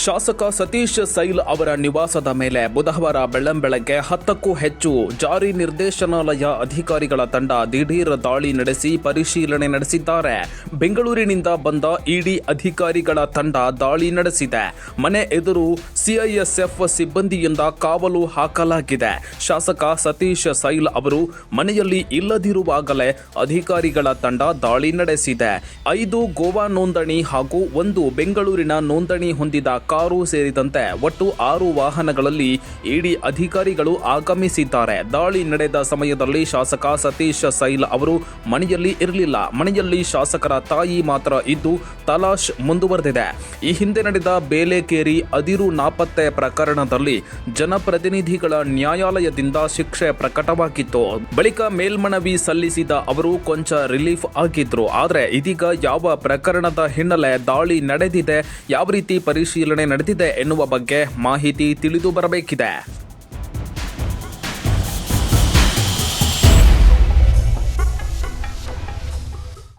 ಶಾಸಕ ಸತೀಶ್ ಸೈಲ್ ಅವರ ನಿವಾಸದ ಮೇಲೆ ಬುಧವಾರ ಬೆಳ್ಳಂಬೆಳಗ್ಗೆ 10ಕ್ಕೂ ಹೆಚ್ಚು ಜಾರಿ ನಿರ್ದೇಶನಾಲಯ ಅಧಿಕಾರಿಗಳ ತಂಡ ದಿಢೀರ್ ದಾಳಿ ನಡೆಸಿ ಪರಿಶೀಲನೆ ನಡೆಸಿದ್ದಾರೆ. ಬೆಂಗಳೂರಿನಿಂದ ಬಂದ ಇಡಿ ಅಧಿಕಾರಿಗಳ ತಂಡ ದಾಳಿ ನಡೆಸಿದೆ. ಮನೆ ಎದುರು ಸಿಐಎಸ್ಎಫ್ ಸಿಬ್ಬಂದಿಯಿಂದ ಕಾವಲು ಹಾಕಲಾಗಿದೆ. ಶಾಸಕ ಸತೀಶ್ ಸೈಲ್ ಅವರು ಮನೆಯಲ್ಲಿ ಇಲ್ಲದಿರುವಾಗಲೇ ಅಧಿಕಾರಿಗಳ ತಂಡ ದಾಳಿ ನಡೆಸಿದೆ. 5 ಗೋವಾ ನೋಂದಣಿ ಹಾಗೂ 1 ಬೆಂಗಳೂರಿನ ನೋಂದಣಿ ಹೊಂದಿದ ಕಾರು ಸೇರಿದಂತೆ ಒಟ್ಟು 6 ವಾಹನಗಳಲ್ಲಿ ಇಡಿ ಅಧಿಕಾರಿಗಳು ಆಗಮಿಸಿದ್ದಾರೆ. ದಾಳಿ ನಡೆದ ಸಮಯದಲ್ಲಿ ಶಾಸಕ ಸತೀಶ್ ಸೈಲ್ ಅವರು ಮನೆಯಲ್ಲಿ ಇರಲಿಲ್ಲ. ಮನೆಯಲ್ಲಿ ಶಾಸಕರ ತಾಯಿ ಮಾತ್ರ ಇದ್ದು ತಲಾಶ್ ಮುಂದುವರೆದಿದೆ. ಈ ಹಿಂದೆ ನಡೆದ ಬೇಲೆಕೇರಿ ಅದಿರು ನಾಪತ್ತೆ ಪ್ರಕರಣದಲ್ಲಿ ಜನಪ್ರತಿನಿಧಿಗಳ ನ್ಯಾಯಾಲಯದಿಂದ ಶಿಕ್ಷೆ ಪ್ರಕಟವಾಗಿತ್ತು. ಬಳಿಕ ಮೇಲ್ಮನವಿ ಸಲ್ಲಿಸಿದ ಅವರು ಕೊಂಚ ರಿಲೀಫ್ ಆಗಿದ್ರು. ಆದರೆ ಇದೀಗ ಯಾವ ಪ್ರಕರಣದ ಹಿನ್ನೆಲೆ ದಾಳಿ ನಡೆದಿದೆ, ಯಾವ ರೀತಿ ಪರಿಶೀಲನೆ ನಡೆದಿದೆ ಎನ್ನುವ ಬಗ್ಗೆ ಮಾಹಿತಿ ತಿಳಿದು ಬರಬೇಕಿದೆ.